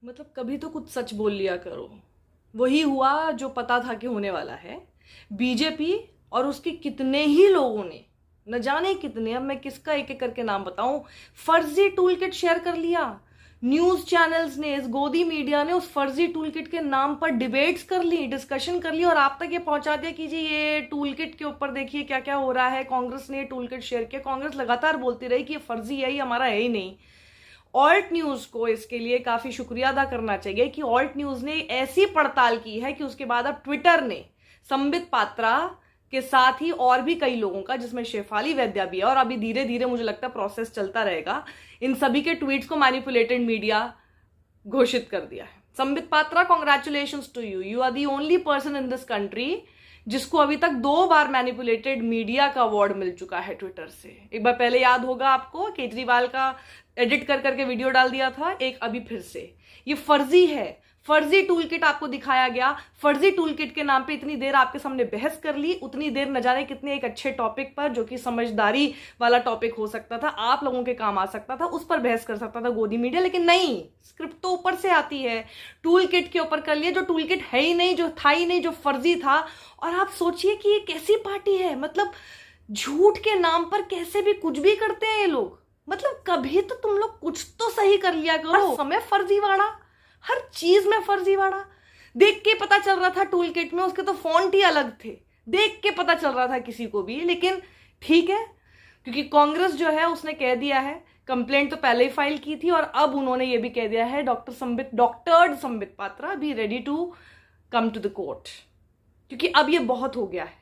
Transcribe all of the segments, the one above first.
मतलब कभी तो कुछ सच बोल लिया करो। वही हुआ जो पता था कि होने वाला है। बीजेपी और उसके कितने ही लोगों ने, न जाने कितने, अब मैं किसका एक एक करके नाम बताऊं, फर्जी टूल किट शेयर कर लिया। न्यूज चैनल्स ने, इस गोदी मीडिया ने उस फर्जी टूल किट के नाम पर डिबेट्स कर ली, डिस्कशन कर ली और आप तक ये पहुंचा दिया कि जी ये टूल किट के ऊपर देखिए क्या क्या हो रहा है। कांग्रेस ने टूल किट शेयर किया। कांग्रेस लगातार बोलती रही कि ये फर्जी है, ये हमारा है ही नहीं। ऑल्ट न्यूज को इसके लिए काफी शुक्रिया अदा करना चाहिए कि ऑल्ट न्यूज ने ऐसी पड़ताल की है कि उसके बाद अब ट्विटर ने संबित पात्रा के साथ ही और भी कई लोगों का, जिसमें शेफाली वैद्या भी है, और अभी धीरे धीरे मुझे लगता है प्रोसेस चलता रहेगा, इन सभी के ट्वीट्स को मैनिपुलेटेड मीडिया घोषित कर दिया है। Sambit Patra, congratulations to you, you are the only person in this country जिसको अभी तक 2 बार मैनिपुलेटेड मीडिया का अवार्ड मिल चुका है ट्विटर से। एक बार पहले याद होगा आपको, केजरीवाल का एडिट कर करके वीडियो डाल दिया था, एक अभी फिर से। ये फर्जी है, फर्जी टूल किट आपको दिखाया गया। फर्जी टूल किट के नाम पे इतनी देर आपके सामने बहस कर ली, उतनी देर न जाने कितने एक अच्छे टॉपिक पर, जो कि समझदारी वाला टॉपिक हो सकता था, आप लोगों के काम आ सकता था, उस पर बहस कर सकता था गोदी मीडिया। लेकिन नहीं, स्क्रिप्ट तो ऊपर से आती है, टूल किट के ऊपर कर लिया जो टूल किट है ही नहीं, जो था ही नहीं, जो फर्जी था। और आप सोचिए कि ये कैसी पार्टी है, मतलब झूठ के नाम पर कैसे भी कुछ भी करते हैं ये लोग। मतलब कभी तो तुम लोग कुछ तो सही कर लिया करो। समय फर्जीवाड़ा, हर चीज में फर्जीवाड़ा। देख के पता चल रहा था टूल किट में उसके तो फॉन्ट ही अलग थे, देख के पता चल रहा था किसी को भी। लेकिन ठीक है, क्योंकि कांग्रेस जो है उसने कह दिया है, कंप्लेंट तो पहले ही फाइल की थी और अब उन्होंने ये भी कह दिया है, doctor Sambit Patra be ready to come to the court, क्योंकि अब ये बहुत हो गया है।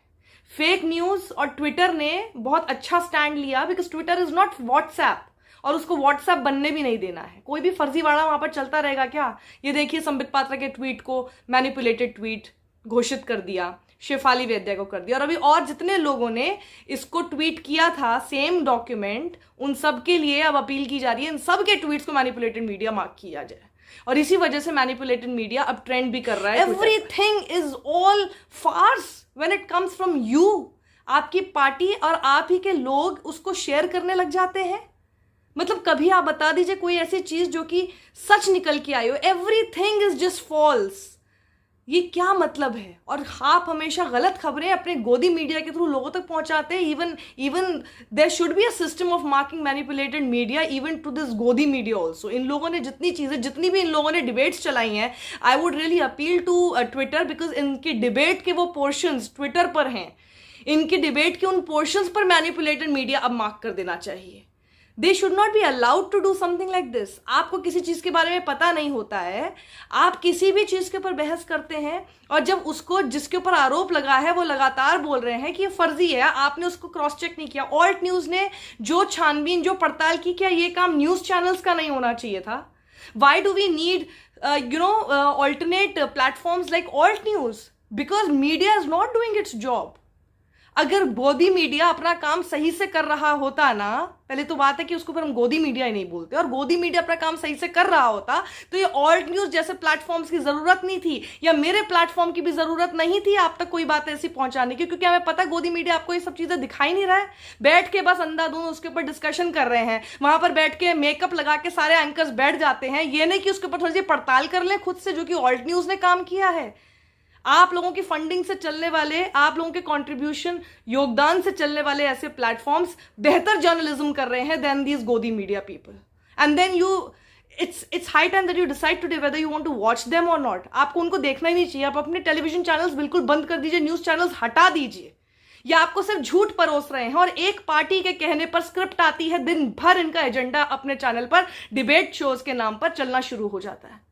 फेक न्यूज और ट्विटर ने बहुत अच्छा स्टैंड लिया, because Twitter is not WhatsApp, और उसको व्हाट्सएप बनने भी नहीं देना है। कोई भी फर्जीवाड़ा वहां पर चलता रहेगा क्या? ये देखिए, संबित पात्रा के ट्वीट को मैनिपुलेटेड ट्वीट घोषित कर दिया, शेफाली वैद्या को कर दिया, और अभी और जितने लोगों ने इसको ट्वीट किया था सेम डॉक्यूमेंट, उन सब के लिए अब अपील की जा रही है इन सब के ट्वीट्स को मैनिपुलेटेड मीडिया मार्क किया जाए। और इसी वजह से मैनिपुलेटेड मीडिया अब ट्रेंड भी कर रहा है। Everything is all farce when it comes from you. आपकी पार्टी और आप ही के लोग उसको शेयर करने लग जाते हैं। मतलब कभी आप बता दीजिए कोई ऐसी चीज जो कि सच निकल के आई हो। Everything is just false. ये क्या मतलब है? और आप हमेशा गलत खबरें अपने गोदी मीडिया के थ्रू लोगों तक पहुंचाते हैं। Even there should be a system of marking manipulated media even to this godi media also. इन लोगों ने जितनी भी इन लोगों ने डिबेट्स चलाई हैं, I would really appeal to Twitter, because इनकी डिबेट के वो पोर्शंस ट्विटर पर हैं, इनकी डिबेट के उन पोर्शंस पर मैनिपुलेटेड मीडिया अब मार्क कर देना चाहिए। They should not be allowed to do something like this. आपको किसी चीज के बारे में पता नहीं होता है, आप किसी भी चीज के ऊपर बहस करते हैं, और जब उसको जिसके ऊपर आरोप लगा है वो लगातार बोल रहे हैं कि ये फर्जी है, आपने उसको क्रॉस चेक नहीं किया। ऑल्ट न्यूज ने जो छानबीन, जो पड़ताल की, क्या ये काम न्यूज चैनल्स का नहीं होना चाहिए था? Why do we need alternate platforms like alt news? Because media is not doing its job. अगर गोदी मीडिया अपना काम सही से कर रहा होता ना, पहले तो बात है कि उसको फिर हम गोदी मीडिया ही नहीं बोलते, और गोदी मीडिया अपना काम सही से कर रहा होता तो ये ऑल्ट न्यूज जैसे प्लेटफॉर्म्स की जरूरत नहीं थी, या मेरे प्लेटफॉर्म की भी जरूरत नहीं थी आप तक कोई बात ऐसी पहुंचाने की, क्योंकि हमें पता गोदी मीडिया आपको ये सब चीजें दिखाई नहीं रहा है। बैठ के बस अंधाधुंध उसके ऊपर डिस्कशन कर रहे हैं, वहां पर बैठ के मेकअप लगा के सारे एंकर्स बैठ जाते हैं। ये नहीं कि उसके ऊपर थोड़ी सी पड़ताल कर ले खुद से, जो कि ऑल्ट न्यूज ने काम किया है। आप लोगों की फंडिंग से चलने वाले, आप लोगों के कंट्रीब्यूशन, योगदान से चलने वाले ऐसे प्लेटफॉर्म्स बेहतर जर्नलिज्म कर रहे हैं then these godi media people. And then it's high time that you decide today whether you want to watch them और नॉट। आपको उनको देखना ही नहीं चाहिए। आप अपने टेलीविजन चैनल्स बिल्कुल बंद कर दीजिए, न्यूज चैनल्स हटा दीजिए। या आपको सिर्फ झूठ परोस रहे हैं, और एक पार्टी के कहने पर स्क्रिप्ट आती है, दिन भर इनका एजेंडा अपने चैनल पर डिबेट शोज के नाम पर चलना शुरू हो जाता है।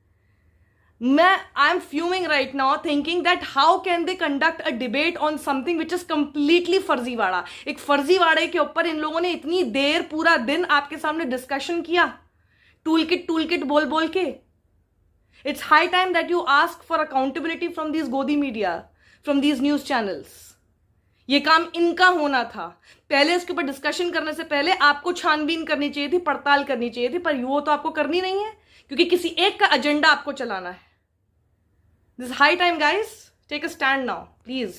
I am fuming right now thinking that how can they conduct a debate on something which is completely फर्जीवाड़ा। एक फर्जीवाड़े के ऊपर इन लोगों ने इतनी देर, पूरा दिन आपके सामने डिस्कशन किया, टूल किट बोल बोल के। It's high time that you ask for accountability from these गोदी media, from these news channels। ये काम इनका होना था। पहले इसके ऊपर डिस्कशन करने से पहले आपको छानबीन करनी चाहिए थी, पड़ताल करनी चाहिए थी, पर वो तो आपको करनी नहीं है, क्योंकि किसी एक का एजेंडा आपको चलाना है। This is high time, guys. Take a stand now, please.